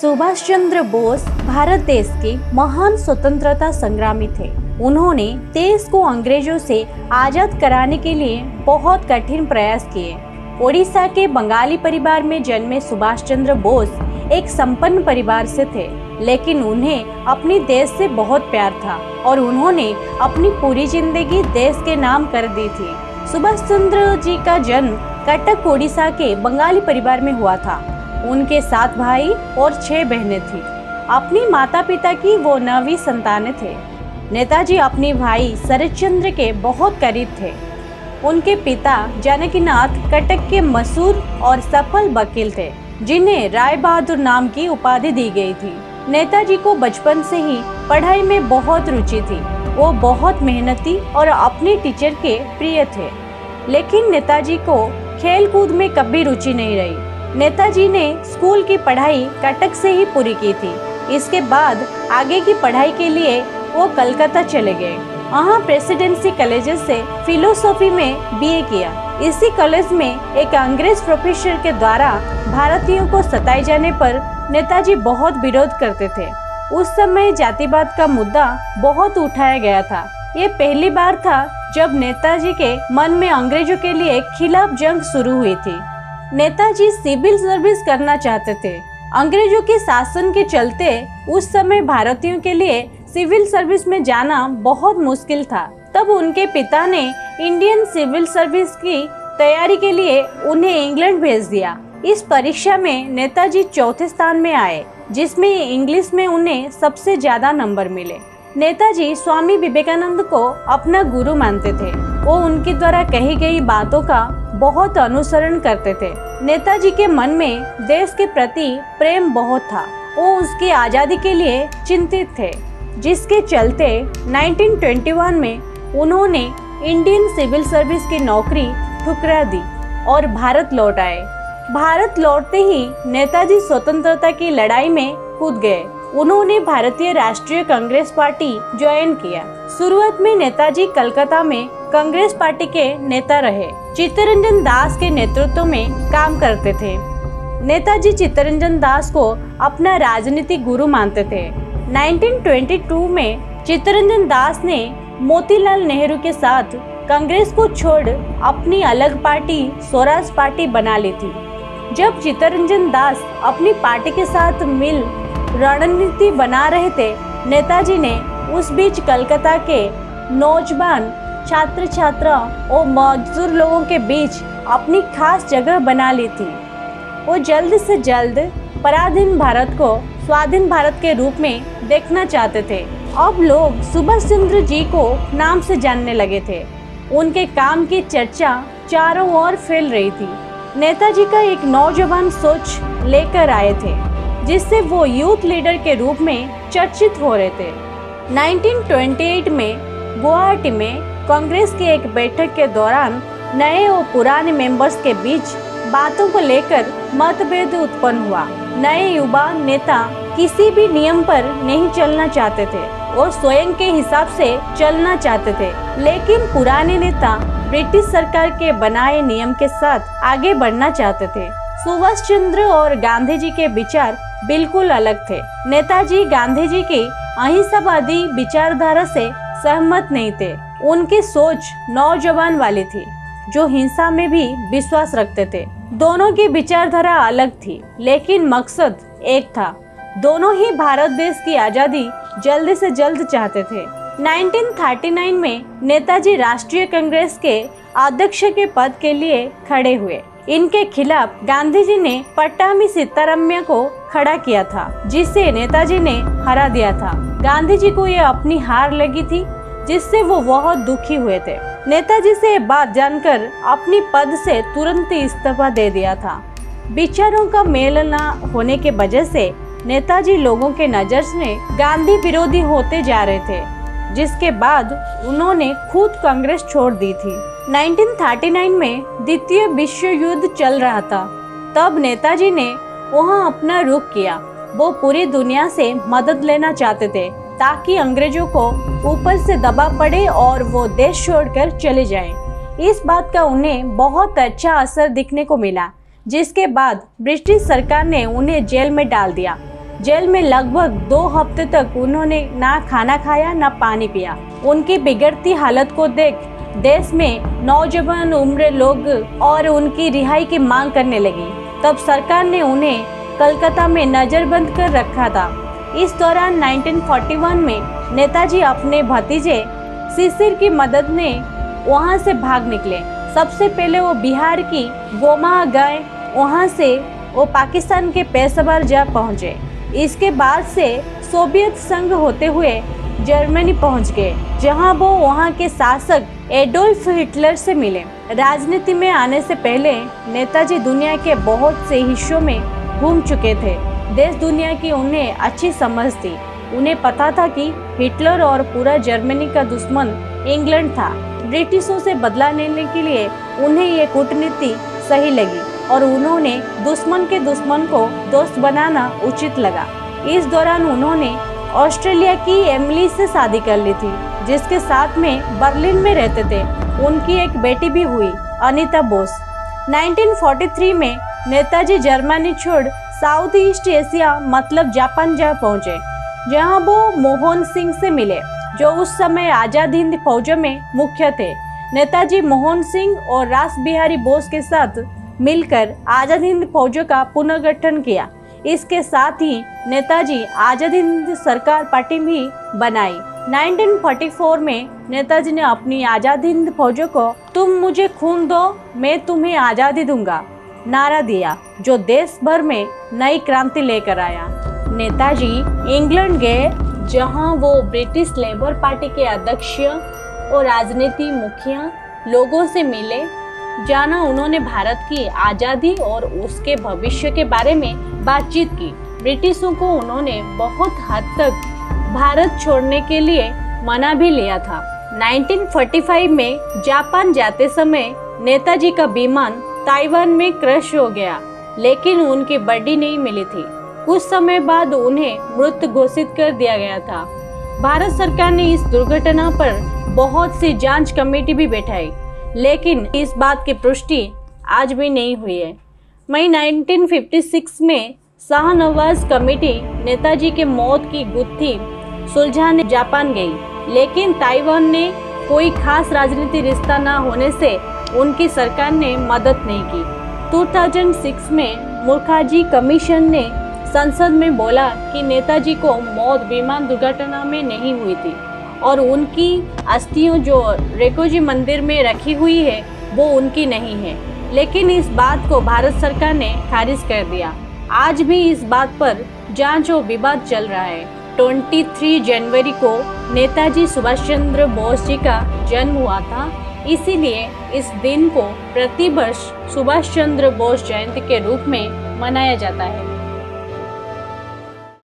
सुभाष चंद्र बोस भारत देश के महान स्वतंत्रता संग्रामी थे। उन्होंने देश को अंग्रेजों से आजाद कराने के लिए बहुत कठिन प्रयास किए। ओडिशा के बंगाली परिवार में जन्मे सुभाष चंद्र बोस एक संपन्न परिवार से थे, लेकिन उन्हें अपनी देश से बहुत प्यार था और उन्होंने अपनी पूरी जिंदगी देश के नाम कर दी थी। सुभाष चंद्र जी का जन्म कटक ओडिशा के बंगाली परिवार में हुआ था। उनके 7 भाई और 6 बहनें थीं। अपनी माता पिता की वो 9वीं संतान थे। नेताजी अपने भाई शरद चंद्र के बहुत करीब थे। उनके पिता जानकीनाथ कटक के मशहूर और सफल वकील थे, जिन्हें राय बहादुर नाम की उपाधि दी गई थी। नेताजी को बचपन से ही पढ़ाई में बहुत रुचि थी। वो बहुत मेहनती और अपने टीचर के प्रिय थे, लेकिन नेताजी को खेल कूद में कभी रुचि नहीं रही। नेताजी ने स्कूल की पढ़ाई कटक से ही पूरी की थी। इसके बाद आगे की पढ़ाई के लिए वो कलकत्ता चले गए। वहाँ प्रेसिडेंसी कॉलेज से फिलोसॉफी में बीए किया। इसी कॉलेज में एक अंग्रेज प्रोफेसर के द्वारा भारतीयों को सताए जाने पर नेताजी बहुत विरोध करते थे। उस समय जातिवाद का मुद्दा बहुत उठाया गया था। ये पहली बार था जब नेताजी के मन में अंग्रेजों के लिए खिलाफ जंग शुरू हुई थी। नेताजी सिविल सर्विस करना चाहते थे। अंग्रेजों के शासन के चलते उस समय भारतीयों के लिए सिविल सर्विस में जाना बहुत मुश्किल था। तब उनके पिता ने इंडियन सिविल सर्विस की तैयारी के लिए उन्हें इंग्लैंड भेज दिया। इस परीक्षा में नेताजी चौथे स्थान में आए, जिसमें इंग्लिश में उन्हें सबसे ज्यादा नंबर मिले। नेताजी स्वामी विवेकानंद को अपना गुरु मानते थे। वो उनके द्वारा कही गई बातों का बहुत अनुसरण करते थे। नेताजी के मन में देश के प्रति प्रेम बहुत था। वो उसकी आजादी के लिए चिंतित थे, जिसके चलते 1921 में उन्होंने इंडियन सिविल सर्विस की नौकरी ठुकरा दी और भारत लौट आए। भारत लौटते ही नेताजी स्वतंत्रता की लड़ाई में कूद गए। उन्होंने भारतीय राष्ट्रीय कांग्रेस पार्टी ज्वाइन किया। शुरुआत में नेताजी कलकत्ता में कांग्रेस पार्टी के नेता रहे। चित्तरंजन दास के नेतृत्व में काम करते थे। नेताजी चित्तरंजन दास को अपना राजनीतिक गुरु मानते थे। 1922 में चित्तरंजन दास ने मोतीलाल नेहरू के साथ कांग्रेस को छोड़ अपनी अलग पार्टी स्वराज पार्टी बना ली थी। जब चित्तरंजन दास अपनी पार्टी के साथ मिल रणनीति बना रहे थे, नेताजी ने उस बीच कलकत्ता के नौजवान छात्र छात्रा और मजदूर लोगों के बीच अपनी खास जगह बना ली थी। वो जल्द से जल्द पराधीन भारत को स्वाधीन भारत के रूप में देखना चाहते थे। अब लोग सुभाष चंद्र जी को नाम से जानने लगे थे। उनके काम की चर्चा चारों ओर फैल रही थी। नेताजी का एक नौजवान सोच लेकर आए थे, जिससे वो यूथ लीडर के रूप में चर्चित हो रहे थे। 1928 में गुवाहाटी में कांग्रेस की एक बैठक के दौरान नए और पुराने मेंबर्स के बीच बातों को लेकर मतभेद उत्पन्न हुआ। नए युवा नेता किसी भी नियम पर नहीं चलना चाहते थे और स्वयं के हिसाब से चलना चाहते थे, लेकिन पुराने नेता ब्रिटिश सरकार के बनाए नियम के साथ आगे बढ़ना चाहते थे। सुभाष चंद्र और गांधी जी के विचार बिल्कुल अलग थे। नेताजी गांधी जी की अहिंसावादी विचारधारा से सहमत नहीं थे। उनकी सोच नौजवान वाली थी, जो हिंसा में भी विश्वास रखते थे। दोनों की विचारधारा अलग थी, लेकिन मकसद एक था। दोनों ही भारत देश की आजादी जल्द से जल्द चाहते थे। 1939 में नेताजी राष्ट्रीय कांग्रेस के अध्यक्ष के पद के लिए खड़े हुए। इनके खिलाफ गांधी जी ने पट्टाभी सीतारामैया को खड़ा किया था, जिसे नेताजी ने हरा दिया था। गांधी जी को यह अपनी हार लगी थी, जिससे वो बहुत दुखी हुए थे। नेताजी से बात जानकर अपनी पद से तुरंत इस्तीफा दे दिया था। विचारों का मेल न होने के वजह से नेताजी लोगों के नजर में गांधी विरोधी होते जा रहे थे, जिसके बाद उन्होंने खुद कांग्रेस छोड़ दी थी। 1939 में द्वितीय विश्व युद्ध चल रहा था। तब नेताजी ने वहां अपना रुख किया। वो पूरी दुनिया से मदद लेना चाहते थे, ताकि अंग्रेजों को ऊपर से दबाव पड़े और वो देश छोड़कर चले जाएं। इस बात का उन्हें बहुत अच्छा असर दिखने को मिला, जिसके बाद ब्रिटिश सरकार ने उन्हें जेल में डाल दिया। जेल में लगभग 2 हफ्ते तक उन्होंने ना खाना खाया ना पानी पिया। उनकी बिगड़ती हालत को देख देश में नौजवान उम्र लोग और उनकी रिहाई की मांग करने लगी। तब सरकार ने उन्हें कलकत्ता में नजरबंद कर रखा था। इस दौरान 1941 में नेताजी अपने भतीजे शिशिर की मदद ने वहां से भाग निकले। सबसे पहले वो बिहार की गोमा गए, वहां से वो पाकिस्तान के पेशावर जा पहुंचे। इसके बाद से सोवियत संघ होते हुए जर्मनी पहुंच गए, जहां वो वहां के शासक एडोल्फ हिटलर से मिले। राजनीति में आने से पहले नेताजी दुनिया के बहुत से हिस्सों में घूम चुके थे। देश दुनिया की उन्हें अच्छी समझ थी। उन्हें पता था कि हिटलर और पूरा जर्मनी का दुश्मन इंग्लैंड था। ब्रिटिशों से बदला लेने के लिए उन्हें ये कूटनीति सही लगी और उन्होंने दुश्मन के दुश्मन को दोस्त बनाना उचित लगा। इस दौरान उन्होंने ऑस्ट्रेलिया की एमिली से शादी कर ली थी, जिसके साथ में बर्लिन में रहते थे। उनकी एक बेटी भी हुई, अनीता बोस। 1943 में नेताजी जर्मनी छोड़ साउथ ईस्ट एशिया मतलब जापान जा पहुंचे, जहां वो मोहन सिंह से मिले, जो उस समय आजाद हिंद फौजों में मुख्य थे। नेताजी मोहन सिंह और रास बिहारी बोस के साथ मिलकर आजाद हिंद फौजों का पुनर्गठन किया। इसके साथ ही नेताजी आजाद हिंद सरकार पार्टी भी बनाई। 1944 में नेताजी ने अपनी आजाद हिंद फौजों को तुम मुझे खून दो मैं तुम्हें आज़ादी दूंगा नारा दिया, जो देश भर में नई क्रांति लेकर आया। नेताजी इंग्लैंड गए, जहां वो ब्रिटिश लेबर पार्टी के अध्यक्ष और राजनीति मुखिया लोगों से मिले। जाना उन्होंने भारत की आज़ादी और उसके भविष्य के बारे में बातचीत की। ब्रिटिशों को उन्होंने बहुत हद तक भारत छोड़ने के लिए मना भी लिया था। 1945 में जापान जाते समय नेताजी का विमान ताइवान में क्रैश हो गया, लेकिन उनकी बॉडी नहीं मिली थी। कुछ समय बाद उन्हें मृत घोषित कर दिया गया था। भारत सरकार ने इस दुर्घटना पर बहुत सी जांच कमेटी भी बैठाई, लेकिन इस बात की पुष्टि आज भी नहीं हुई है। मई 1956 में शाहनवाज कमेटी नेताजी के मौत की गुत्थी सुलझाने जापान गई, लेकिन ताइवान ने कोई खास राजनीतिक रिश्ता न होने से उनकी सरकार ने मदद नहीं की। 2006 में मुखर्जी कमीशन ने संसद में बोला कि नेताजी को मौत विमान दुर्घटना में नहीं हुई थी और उनकी अस्थियां जो रेकोजी मंदिर में रखी हुई है वो उनकी नहीं है, लेकिन इस बात को भारत सरकार ने खारिज कर दिया। आज भी इस बात पर जांच और विवाद चल रहा है। 23 जनवरी को नेताजी सुभाष चंद्र बोस जी का जन्म हुआ था, इसीलिए इस दिन को प्रतिवर्ष सुभाष चंद्र बोस जयंती के रूप में मनाया जाता है।